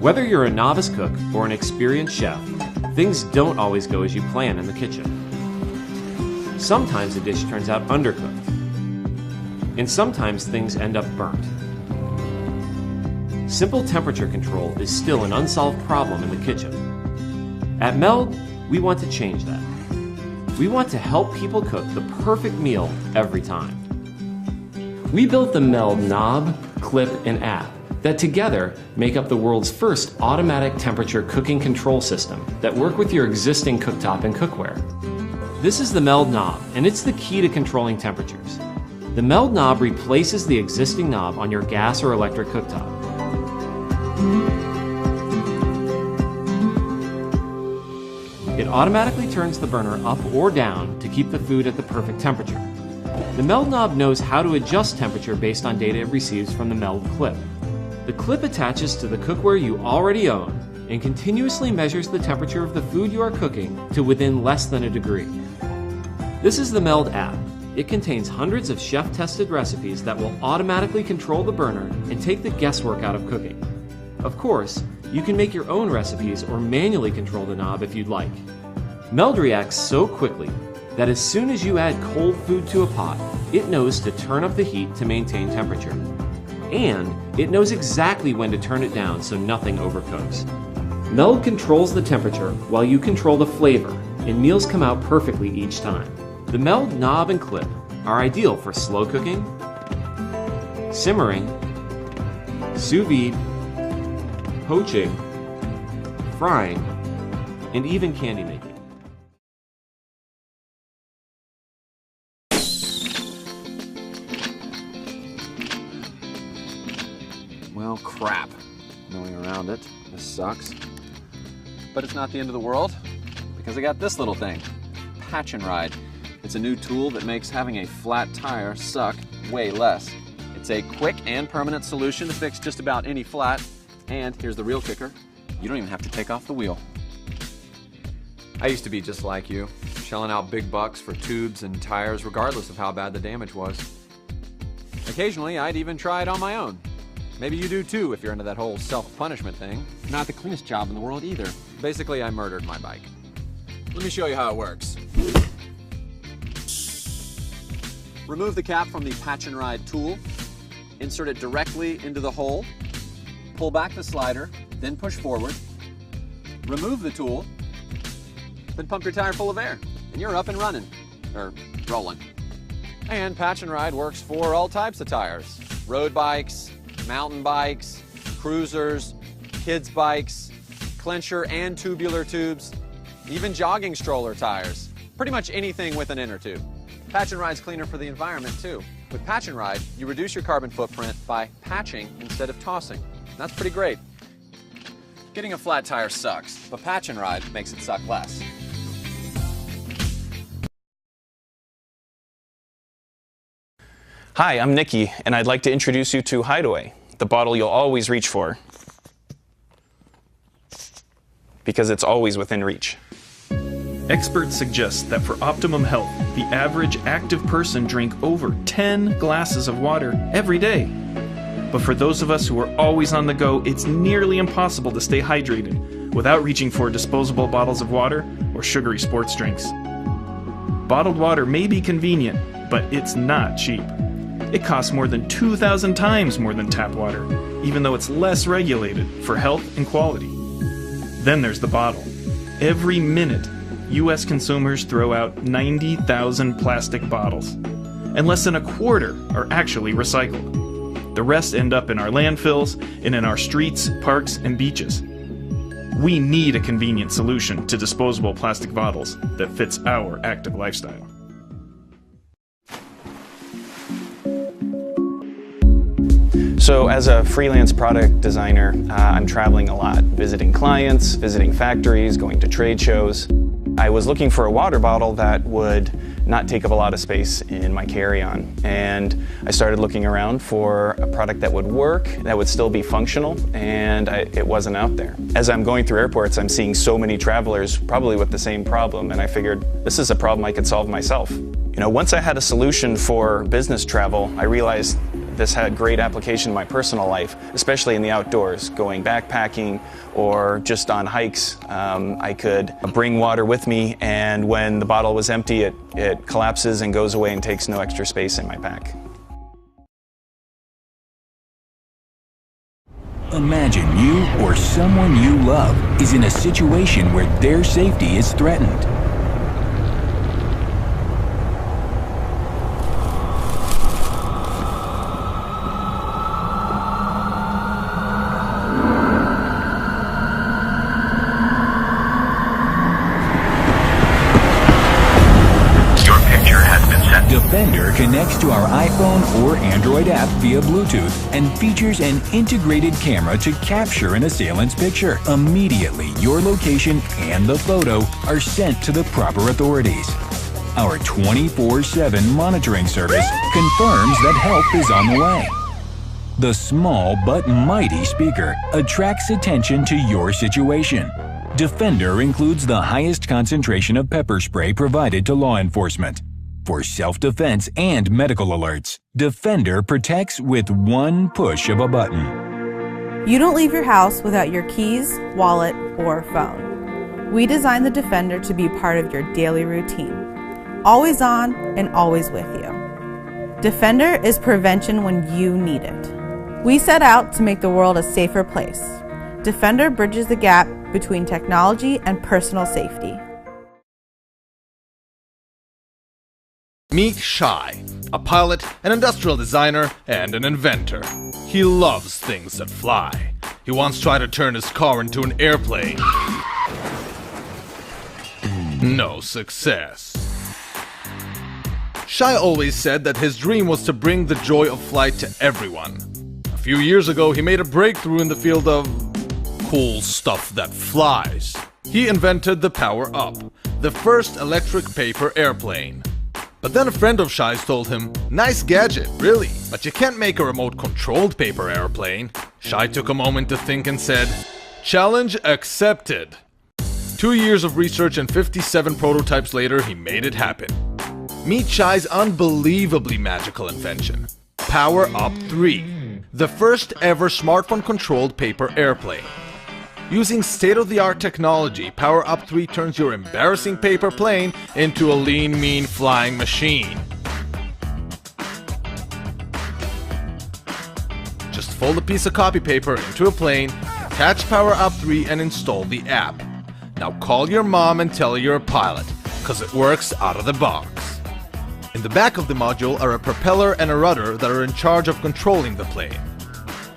Whether you're a novice cook or an experienced chef, things don't always go as you plan in the kitchen. Sometimes a dish turns out undercooked, and sometimes things end up burnt. Simple temperature control is still an unsolved problem in the kitchen. At Meld, we want to change that. We want to help people cook the perfect meal every time. We built the Meld knob, clip, and app that together make up the world's first automatic temperature cooking control system that work with your existing cooktop and cookware. This is the Meld knob, and it's the key to controlling temperatures. The Meld knob replaces the existing knob on your gas or electric cooktop. It automatically turns the burner up or down to keep the food at the perfect temperature. The Meld knob knows how to adjust temperature based on data it receives from the Meld clip. The clip attaches to the cookware you already own and continuously measures the temperature of the food you are cooking to within less than a degree. This is the Meld app. It contains hundreds of chef-tested recipes that will automatically control the burner and take the guesswork out of cooking. Of course, you can make your own recipes or manually control the knob if you'd like. Meld reacts so quickly that as soon as you add cold food to a pot, it knows to turn up the heat to maintain temperature. And it knows exactly when to turn it down so nothing overcooks. Meld controls the temperature while you control the flavor, and meals come out perfectly each time. The Meld knob and clip are ideal for slow cooking, simmering, sous vide, poaching, frying, and even candy making. Well, crap. No way around it. This sucks. But it's not the end of the world, because I got this little thing. Patch and Ride. It's a new tool that makes having a flat tire suck way less. It's a quick and permanent solution to fix just about any flat. And here's the real kicker, you don't even have to take off the wheel. I used to be just like you, shelling out big bucks for tubes and tires regardless of how bad the damage was. Occasionally, I'd even try it on my own. Maybe you do too if you're into that whole self-punishment thing. Not the cleanest job in the world either. Basically, I murdered my bike. Let me show you how it works. Remove the cap from the Patch and Ride tool, insert it directly into the hole, pull back the slider, then push forward, remove the tool, then pump your tire full of air, and you're up and running, or rolling. And Patch and Ride works for all types of tires. Road bikes, mountain bikes, cruisers, kids bikes, clincher and tubular tubes, even jogging stroller tires. Pretty much anything with an inner tube. Patch and Ride's cleaner for the environment too. With Patch and Ride, you reduce your carbon footprint by patching instead of tossing. That's pretty great. Getting a flat tire sucks, but Patch and Ride makes it suck less. Hi, I'm Nikki, and I'd like to introduce you to Hideaway, the bottle you'll always reach for, because it's always within reach. Experts suggest that for optimum health, the average active person drink over 10 glasses of water every day. But for those of us who are always on the go, it's nearly impossible to stay hydrated without reaching for disposable bottles of water or sugary sports drinks. Bottled water may be convenient, but it's not cheap. It costs more than 2,000 times more than tap water, even though it's less regulated for health and quality. Then there's the bottle. Every minute, U.S. consumers throw out 90,000 plastic bottles, and less than a quarter are actually recycled. The rest end up in our landfills and in our streets, parks, and beaches. We need a convenient solution to disposable plastic bottles that fits our active lifestyle. So as a freelance product designer, I'm traveling a lot, visiting clients, visiting factories, going to trade shows. I was looking for a water bottle that would not take up a lot of space in my carry-on. And I started looking around for a product that would work, that would still be functional, and it wasn't out there. As I'm going through airports, I'm seeing so many travelers probably with the same problem, and I figured this is a problem I could solve myself. You know, once I had a solution for business travel, I realized This had great application in my personal life, especially in the outdoors, going backpacking or just on hikes. I could bring water with me, and when the bottle was empty, it collapses and goes away and takes no extra space in my pack. Imagine you or someone you love is in a situation where their safety is threatened. Defender connects to our iPhone or Android app via Bluetooth and features an integrated camera to capture an assailant's picture. Immediately, your location and the photo are sent to the proper authorities. Our 24/7 monitoring service confirms that help is on the way. The small but mighty speaker attracts attention to your situation. Defender includes the highest concentration of pepper spray provided to law enforcement. For self-defense and medical alerts, Defender protects with one push of a button. You don't leave your house without your keys, wallet, or phone. We designed the Defender to be part of your daily routine, always on and always with you. Defender is prevention when you need it. We set out to make the world a safer place. Defender bridges the gap between technology and personal safety. Meet Shai, a pilot, an industrial designer, and an inventor. He loves things that fly. He once tried to turn his car into an airplane. No success. Shai always said that his dream was to bring the joy of flight to everyone. A few years ago, he made a breakthrough in the field of cool stuff that flies. He invented the Power Up, the first electric paper airplane. But then a friend of Shai's told him, "Nice gadget, really, but you can't make a remote-controlled paper airplane." Shai took a moment to think and said, "Challenge accepted." 2 years of research and 57 prototypes later, he made it happen. Meet Shai's unbelievably magical invention, Power Up 3, the first ever smartphone-controlled paper airplane. Using state-of-the-art technology, Power Up 3 turns your embarrassing paper plane into a lean, mean flying machine. Just fold a piece of copy paper into a plane, attach Power Up 3 and install the app. Now call your mom and tell her you're a pilot, cause it works out of the box. In the back of the module are a propeller and a rudder that are in charge of controlling the plane.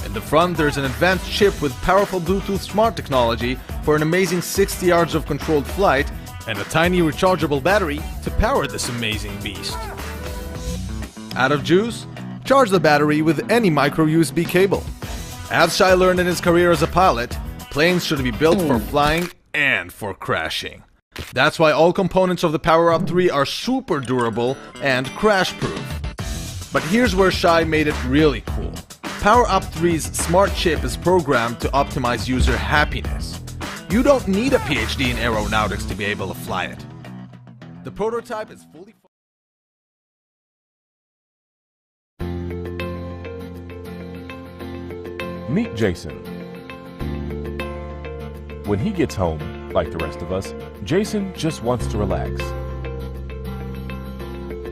In the front, there's an advanced chip with powerful Bluetooth smart technology for an amazing 60 yards of controlled flight and a tiny rechargeable battery to power this amazing beast. Out of juice? Charge the battery with any micro USB cable. As Shai learned in his career as a pilot, planes should be built for flying and for crashing. That's why all components of the Power Up 3 are super durable and crash-proof. But here's where Shai made it really cool. Power Up 3's smart chip is programmed to optimize user happiness. You don't need a PhD in aeronautics to be able to fly it. The prototype is fully... Meet Jason. When he gets home, like the rest of us, Jason just wants to relax.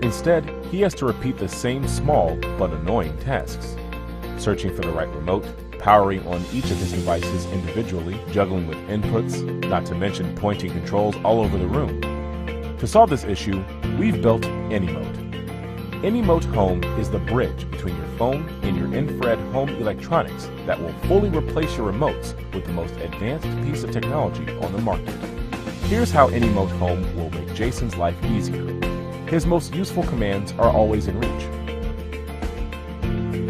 Instead, he has to repeat the same small but annoying tasks. Searching for the right remote, powering on each of his devices individually, juggling with inputs, not to mention pointing controls all over the room. To solve this issue, we've built AnyMote. AnyMote Home is the bridge between your phone and your infrared home electronics that will fully replace your remotes with the most advanced piece of technology on the market. Here's how AnyMote Home will make Jason's life easier. His most useful commands are always in reach.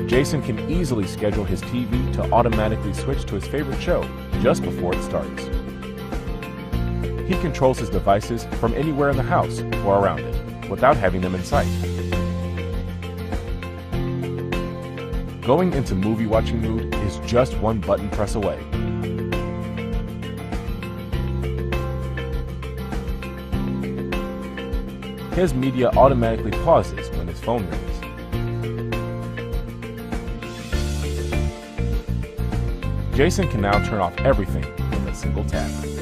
Jason can easily schedule his TV to automatically switch to his favorite show just before it starts. He controls his devices from anywhere in the house or around it, without having them in sight. Going into movie watching mood is just one button press away. His media automatically pauses when his phone rings. Jason can now turn off everything with a single tap.